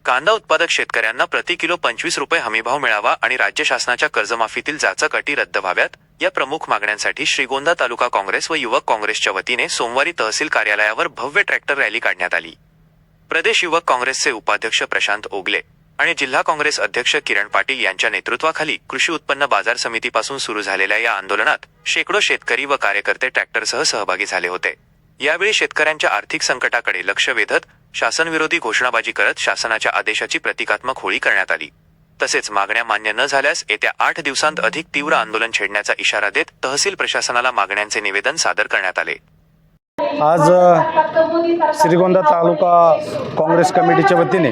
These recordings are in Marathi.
कांदा उत्पादक शेतकऱ्यांना प्रति किलो 25 रुपये हमीभाव मिळावा आणि राज्य शासनाच्या कर्जमाफीतील जाचक अटी रद्द व्हाव्यात या प्रमुख मागण्यांसाठी श्रीगोंदा तालुका काँग्रेस व युवक काँग्रेसच्या वतीने सोमवारी तहसील कार्यालयावर भव्य ट्रॅक्टर रॅली काढण्यात आली। प्रदेश युवक काँग्रेसचे उपाध्यक्ष प्रशांत ओगले आणि जिल्हा काँग्रेस अध्यक्ष किरण पाटील यांच्या नेतृत्वाखाली कृषी उत्पन्न बाजार समितीपासून सुरू झालेल्या या आंदोलनात शेकडो शेतकरी व कार्यकर्ते ट्रॅक्टरसह सहभागी झाले होते। यावेळी शेतकऱ्यांच्या आर्थिक संकटाकडे लक्ष वेधत शासनविरोधी घोषणाबाजी करत शासनाच्या आदेशाची प्रतिकात्मक होळी करण्यात आली। तसेच मागण्या मान्य न झाल्यास येत्या 8 दिवसांत अधिक तीव्र आंदोलन छेडण्याचा इशारा देत तहसील प्रशासनाला मागण्यांचे निवेदन सादर करण्यात आले। आज श्रीगोंदा तालुका काँग्रेस कमिटीच्या वतीने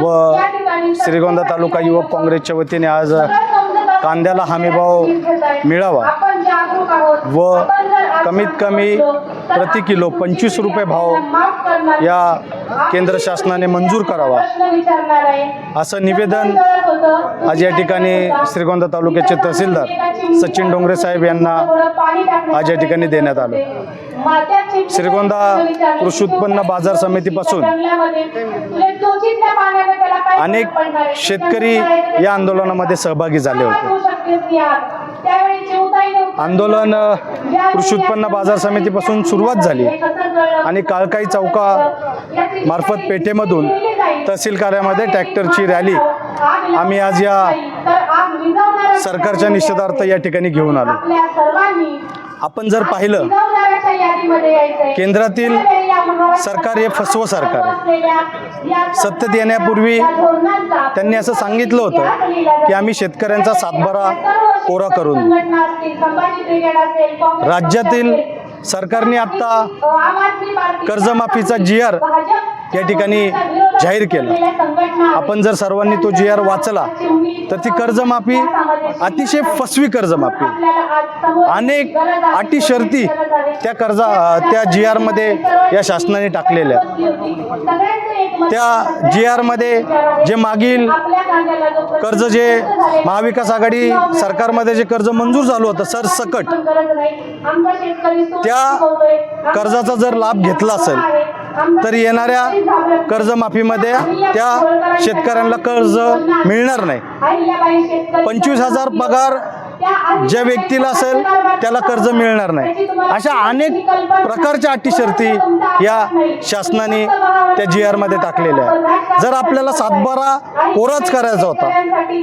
व श्रीगोंदा तालुका युवक काँग्रेसच्या वतीने आज कांद्याला हमीभाव मिळावा व कमीत कमी प्रति किलो 25 रुपये भाव या केंद्र शासनाने मंजूर करावा असं निवेदन आज या ठिकाणी श्रीगोंदा तालुक्याचे तहसीलदार सचिन डोंगरे साहेब यांना आज या ठिकाणी देण्यात आलं। श्रीगोंदा कृषी उत्पन्न बाजार समितीपासून अनेक शेतकरी या आंदोलनामध्ये सहभागी झाले होते। आंदोलन कृषी उत्पन्न बाजार समितीपासून सुरुवात झाली आणि काळकाई चौका मार्फत पेठेमधून तहसील कार्यालयामध्ये ट्रॅक्टरची रॅली आम्ही आज या सरकारच्या निषेधार्थ या ठिकाणी घेऊन आलो। आपण जर पाहिलं केंद्रातील सरकार हे फसवं सरकार आहे। सत्तेत येण्यापूर्वी त्यांनी असं सांगितलं होतं की आम्ही शेतकऱ्यांचा सातबारा कोरा करून राज्यातील सरकारने आता कर्जमाफीचा GR या ठिकाणी जाहीर केला। आपण जर सर्वांनी तो GR वाचला तर ती कर्जमाफी अतिशय फसवी कर्जमाफी, अनेक अटी शर्ती त्या GR मध्ये या शासनाने टाकलेल्या। त्या GR मध्ये जे मागील कर्ज जे महाविकास आघाडी सरकारमध्ये जे कर्ज मंजूर झालं होतं सरसकट, त्या कर्जाचा जर लाभ घेतला असेल तर येणाऱ्या कर्जमाफीमध्ये त्या शेतकऱ्यांना कर्ज मिळणार नाही। 25,000 पगार ज्या व्यक्तीला असेल त्याला कर्ज मिळणार नाही। अशा अनेक प्रकारच्या अटी शर्ती या शासनाने त्या GR मध्ये टाकलेल्या आहेत। जर आपल्याला सातबारा कोराच करायचा होता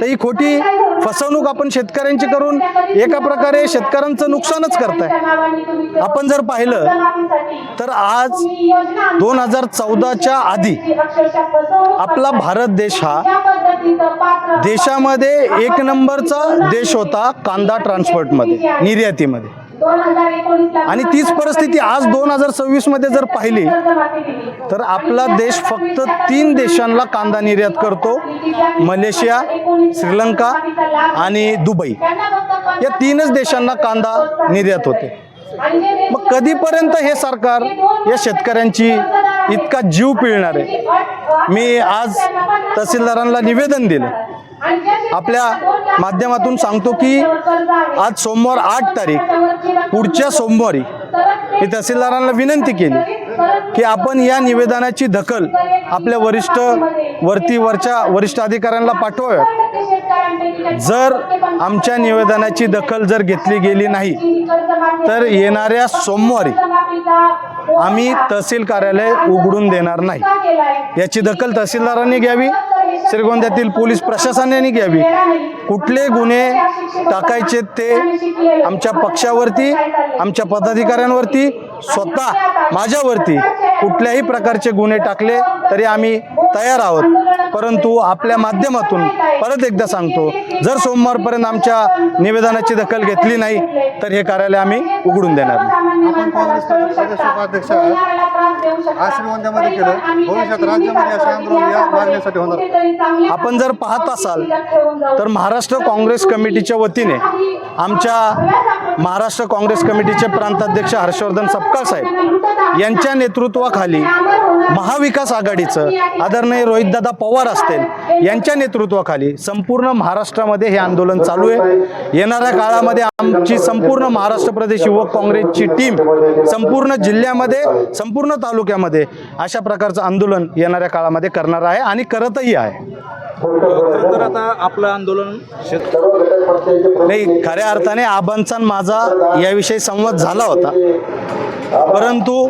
तर ही खोटी फसवणूक आपण शेतकऱ्यांची करून एका प्रकारे शेतकऱ्यांचं नुकसानच करताय। आपण जर पाहिलं तर आज 2014च्या आधी आपला भारत देश हा देशामध्ये 1 नंबरचा देश होता कांदा ट्रान्सपोर्टमध्ये, निर्यातीमध्ये। आणि तीच परिस्थिती आज 2026 मध्ये जर पाहिली तर आपला देश फक्त 3 देशांना कांदा निर्यात करतो, मलेशिया, श्रीलंका आणि दुबई। या 3च देशांना कांदा निर्यात होते। मग कधीपर्यंत हे सरकार या शेतकऱ्यांची इतका जीव पिळणार आहे? मी आज तहसीलदारांना निवेदन दिलं, आपल्या माध्यमातून सांगतो की आज सोमवार 8 तारीख, पुढच्या सोमवारी मी तहसीलदारांना विनंती केली की आपण या निवेदनाची दखल आपल्या वरिष्ठ अधिकाऱ्यांना पाठवाव्यात। जर आमच्या निवेदनाची दखल जर घेतली गेली नाही तर येणाऱ्या सोमवारी आम्ही तहसील कार्यालय उघडून देणार नाही। याची दखल तहसीलदारांनी घ्यावी, श्रीगोंद्यातील पोलीस प्रशासनाने घ्यावी। कुठले गुन्हे टाकायचे ते आमच्या पक्षावरती, आमच्या पदाधिकाऱ्यांवरती, स्वतः माझ्यावरती कुठल्याही प्रकारचे गुन्हे टाकले तरी आम्ही तयार आहोत। परंतु आपल्या माध्यमातून परत एकदा सांगतो, जर सोमवारपर्यंत आमच्या निवेदनाची दखल घेतली नाही तर हे कार्यालय आम्ही उघडून देणार नाही। आपण काँग्रेसचे प्रदेश उपाध्यक्ष आज श्रीगोंद्यामध्ये केलं, भविष्यात राज्यामध्ये असे आंदोलन या मागणीसाठी होणार। आपण जर पाहत असाल तर महाराष्ट्र काँग्रेस कमिटीच्या वतीने आमच्या महाराष्ट्र काँग्रेस कमिटीचे प्रांताध्यक्ष हर्षवर्धन सपकाळ साहेब यांच्या नेतृत्वाखाली महाविकास आघाडीचं आदरणीय रोहितदादा पवार असतील यांच्या नेतृत्वाखाली संपूर्ण महाराष्ट्रामध्ये हे आंदोलन चालू आहे। येणाऱ्या काळामध्ये आमची संपूर्ण महाराष्ट्र प्रदेश युवक काँग्रेसची टीम संपूर्ण जिल्ह्यामध्ये संपूर्ण तालुक्यामध्ये अशा प्रकारचं आंदोलन येणाऱ्या काळामध्ये करणार आहे आणि करतही आहे। तर आता आपलं आंदोलन नाही, खऱ्या अर्थाने आबांचा आणि माझा याविषयी संवाद झाला होता, परंतु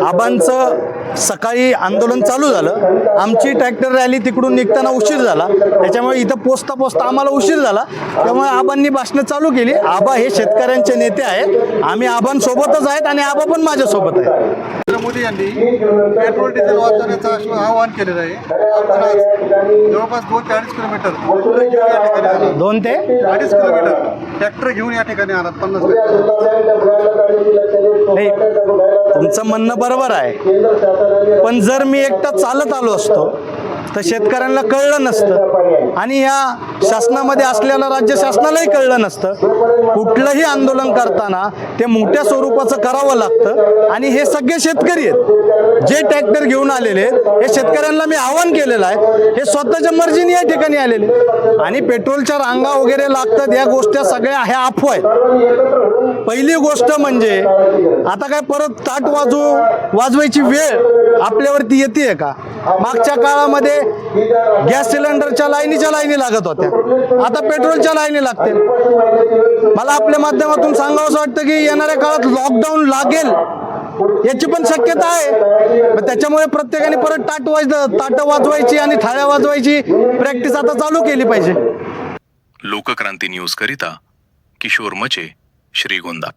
आबांचं सकाळी आंदोलन चालू झालं, आमची ट्रॅक्टर रॅली तिकडून निघताना उशीर झाला, त्याच्यामुळे इथं पोचता आम्हाला उशीर झाला, त्यामुळे आबांनी भाषणं चालू केली। आबा हे शेतकऱ्यांचे नेते आहेत, आम्ही आबांसोबतच आहेत आणि आबा पण माझ्यासोबत आहेत। नरेंद्र मोदी यांनी पेट्रोल डिझेल वाचवण्याचं आवाहन केलेलं आहे। आपण आज जवळपास 2 ते 2.5 किलोमीटर ट्रॅक्टर घेऊन या ठिकाणी आलात। 2 ते 2.5 किलोमीटर ट्रॅक्टर घेऊन या ठिकाणी आलात 50 नाही, तुमचं म्हणणं बरोबर आहे, पण जर मी एकटा चालत आलो असतो तर शेतकऱ्यांना कळलं नसतं आणि या शासनामध्ये असलेल्या राज्य शासनालाही कळलं नसतं। कुठलंही आंदोलन करताना ते मोठ्या स्वरूपाचं करावं लागतं आणि हे सगळे शेतकरी आहेत, जे ट्रॅक्टर घेऊन आलेले आहेत हे शेतकऱ्यांना मी आवाहन केलेलं आहे, हे स्वतःच्या मर्जीने या ठिकाणी आलेले आणि पेट्रोलच्या रांगा वगैरे लागतात, या गोष्टी सगळ्या ह्या अफवा आहेत। पहिली गोष्ट म्हणजे आता काय परत ताट वाजवायची वेळ आपल्यावरती येते का? मागच्या काळामध्ये गॅस सिलेंडरच्या लाईनी लागत होत्या, आता पेट्रोलच्या लाईनी लागतील। मला आपल्या माध्यमातून सांगावंसं वाटतं की येणाऱ्या काळात लॉकडाऊन लागेल याची पण शक्यता आहे। मग त्याच्यामुळे प्रत्येकाने परत ताट वाजवायची आणि थाळ्या वाजवायची प्रॅक्टिस आता चालू केली पाहिजे। लोकक्रांती न्यूज करिता किशोर मचे, श्रीगोंदा।